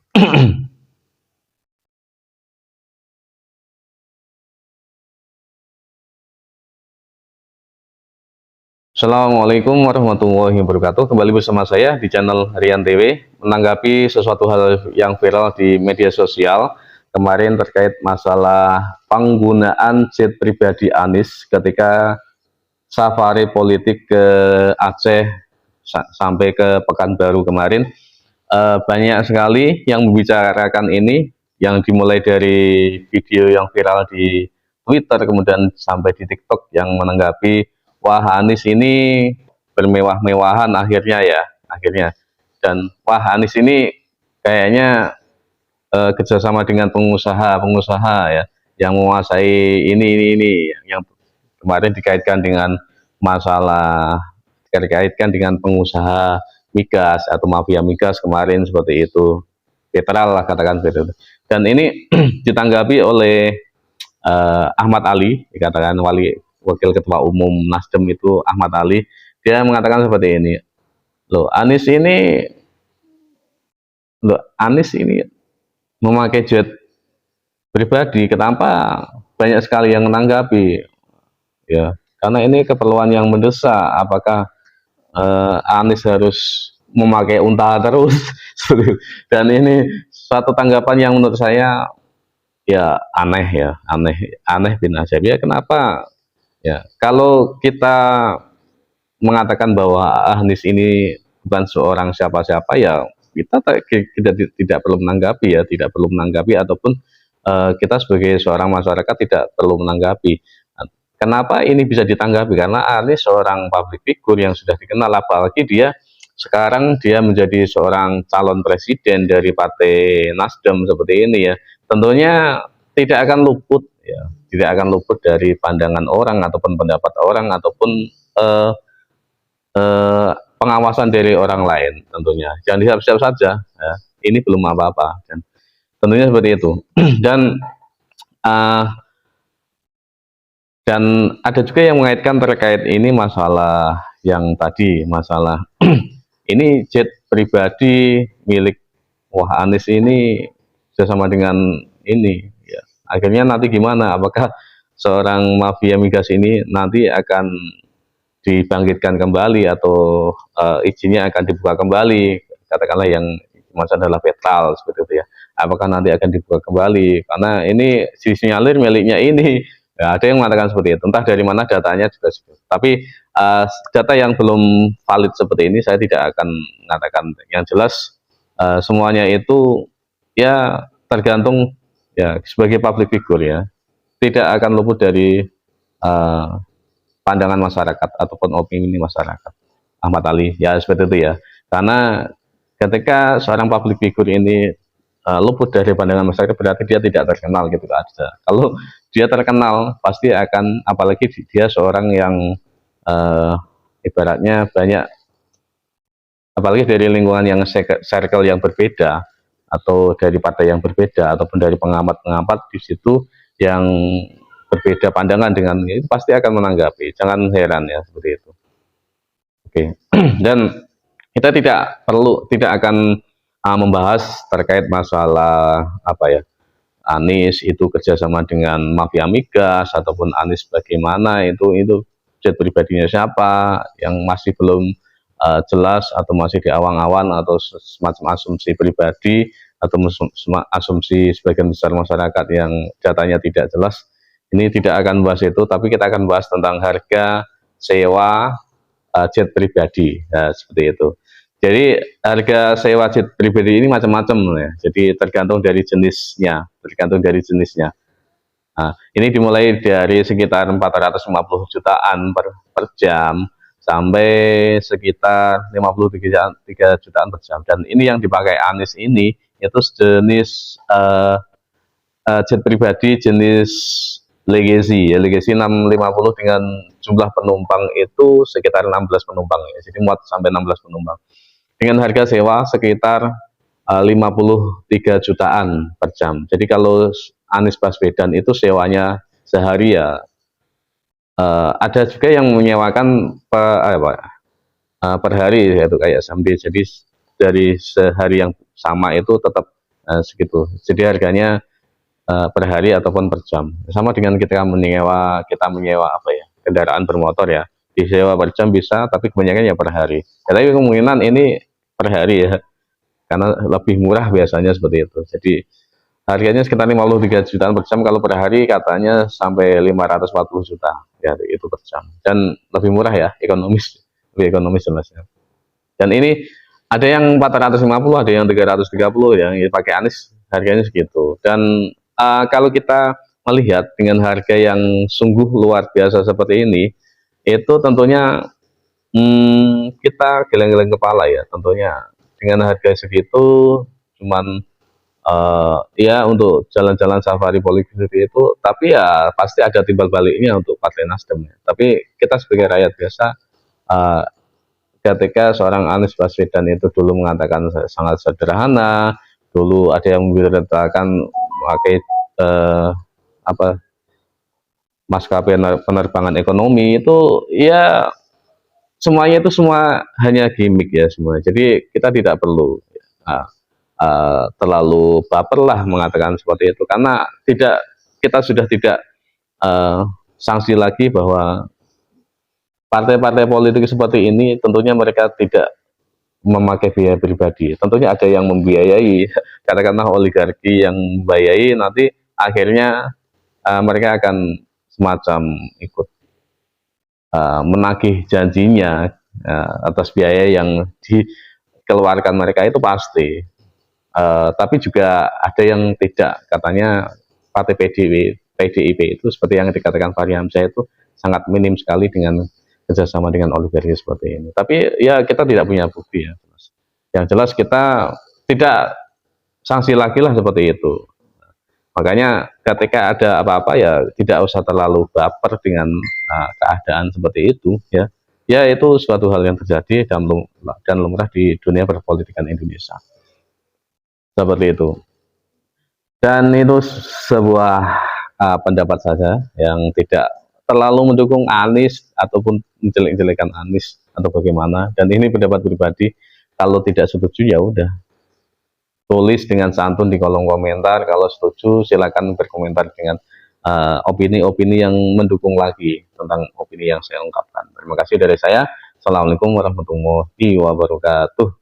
Assalamualaikum warahmatullahi wabarakatuh. Kembali bersama saya di channel Harian TV, menanggapi sesuatu hal yang viral di media sosial kemarin terkait masalah penggunaan jet pribadi Anies ketika safari politik ke Aceh sampai ke Pekanbaru kemarin. Banyak sekali yang membicarakan ini, yang dimulai dari video yang viral di Twitter kemudian sampai di TikTok yang menanggapi, wah Anies ini bermewah-mewahan akhirnya, dan wah Anies ini kayaknya kerjasama dengan pengusaha-pengusaha ya yang menguasai ini yang kemarin dikaitkan dengan masalah, dikaitkan dengan pengusaha migas atau mafia migas kemarin seperti itu, netral lah katakan seperti itu. Dan ini ditanggapi oleh Ahmad Ali, dikatakan wakil ketua umum Nasdem itu Ahmad Ali, dia mengatakan seperti ini, loh Anies ini memakai jet pribadi, kenapa banyak sekali yang menanggapi ya, karena ini keperluan yang mendesak, apakah Anies harus memakai unta terus dan ini suatu tanggapan yang menurut saya ya aneh bin ajaib ya. Kenapa ya, kalau kita mengatakan bahwa Anies ini bukan seorang siapa-siapa ya, kita tidak perlu menanggapi ya, tidak perlu menanggapi, ataupun kita sebagai seorang masyarakat tidak perlu menanggapi. Kenapa ini bisa ditanggapi? Karena Anies seorang public figure yang sudah dikenal, apalagi sekarang dia menjadi seorang calon presiden dari Partai Nasdem seperti ini ya. Tentunya tidak akan luput ya, tidak akan luput dari pandangan orang ataupun pendapat orang ataupun pengawasan dari orang lain tentunya. Jangan disiap-siap saja ya. Ini belum apa-apa dan tentunya seperti itu. Dan uh, dan ada juga yang mengaitkan terkait ini masalah yang tadi, masalah ini jet pribadi milik wah Anies ini bersama dengan ini ya. Akhirnya nanti gimana? Apakah seorang mafia migas ini nanti akan dibangkitkan kembali atau izinnya akan dibuka kembali, katakanlah yang masa adalah petal seperti itu ya, apakah nanti akan dibuka kembali karena ini disinyalir miliknya ini ya, ada yang mengatakan seperti itu, entah dari mana datanya juga seperti itu. Tapi data yang belum valid seperti ini saya tidak akan mengatakan. Yang jelas semuanya itu ya tergantung ya, sebagai public figure ya, tidak akan luput dari pandangan masyarakat ataupun opini masyarakat. Ahmad Ali ya seperti itu ya, karena ketika seorang public figure ini luput dari pandangan masyarakat berarti dia tidak terkenal gitu aja. Kalau dia terkenal pasti akan, apalagi dia seorang yang ibaratnya banyak, apalagi dari lingkungan yang circle yang berbeda atau dari partai yang berbeda ataupun dari pengamat-pengamat di situ yang berbeda pandangan dengan itu, pasti akan menanggapi. Jangan heran ya seperti itu. Oke. Dan kita tidak akan membahas terkait masalah apa ya, Anies itu kerjasama dengan mafia migas ataupun Anies bagaimana, itu jet pribadinya siapa, yang masih belum jelas atau masih di awang-awan atau semacam asumsi pribadi atau asumsi sebagian besar masyarakat yang datanya tidak jelas. Ini tidak akan bahas itu, tapi kita akan bahas tentang harga sewa jet pribadi ya, seperti itu. Jadi harga sewa jet pribadi ini macam-macam ya. Jadi tergantung dari jenisnya, Nah, ini dimulai dari sekitar 450 jutaan per jam sampai sekitar 53 jutaan per jam. Dan ini yang dipakai Anies ini itu jenis jet pribadi jenis Legacy ya, Legacy 650 dengan jumlah penumpang itu sekitar 16 penumpang ya. Jadi muat sampai 16 penumpang. Dengan harga sewa sekitar 53 jutaan per jam. Jadi kalau Anies Baswedan itu sewanya sehari ya, ada juga yang menyewakan per hari yaitu kayak sambil, jadi dari sehari yang sama itu tetap segitu. Jadi harganya per hari ataupun per jam. Sama dengan kita menyewa apa ya, kendaraan bermotor ya, disewa per jam bisa, tapi kebanyakan ya per hari. Ya, tapi kemungkinan ini per hari ya, karena lebih murah biasanya seperti itu. Jadi harganya sekitar 53 jutaan per jam, kalau per hari katanya sampai 540 juta ya itu per jam, dan lebih murah ya, lebih ekonomis jelasnya. Dan ini ada yang 450, ada yang 330, yang pakai Anies harganya segitu. Dan kalau kita melihat dengan harga yang sungguh luar biasa seperti ini, itu tentunya kita geleng-geleng kepala ya, tentunya dengan harga segitu cuman ya untuk jalan-jalan safari politik seperti itu, tapi ya pasti ada timbal baliknya untuk Partai Nasdem ya. Tapi kita sebagai rakyat biasa, uh, ketika seorang Anies Baswedan itu dulu mengatakan sangat sederhana, dulu ada yang memberitakan memakai apa, maskapai penerbangan ekonomi, itu ya semuanya itu semua hanya gimmick ya semua. Jadi kita tidak perlu uh, terlalu baper lah mengatakan seperti itu, karena kita sudah tidak sanksi lagi bahwa partai-partai politik seperti ini tentunya mereka tidak memakai biaya pribadi. Tentunya ada yang membiayai, katakanlah oligarki yang membiayai, nanti akhirnya mereka akan semacam ikut menagih janjinya atas biaya yang dikeluarkan mereka, itu pasti. Tapi juga ada yang tidak, katanya partai PDIP itu seperti yang dikatakan Fahri Hamzah itu sangat minim sekali dengan kerjasama dengan oligarki seperti ini. Tapi ya kita tidak punya bukti ya. Yang jelas kita tidak sanksi lagi lah seperti itu. Makanya ketika ada apa-apa ya tidak usah terlalu baper dengan keadaan seperti itu ya. Ya itu suatu hal yang terjadi dan lumrah di dunia perpolitikan Indonesia. Seperti itu. Dan itu sebuah pendapat saja yang tidak terlalu mendukung Anies ataupun menjelek-jelekan Anies atau bagaimana. Dan ini pendapat pribadi. Kalau tidak setuju ya udah, tulis dengan santun di kolom komentar. Kalau setuju silakan berkomentar dengan opini-opini yang mendukung lagi tentang opini yang saya ungkapkan. Terima kasih dari saya. Assalamualaikum warahmatullahi wabarakatuh.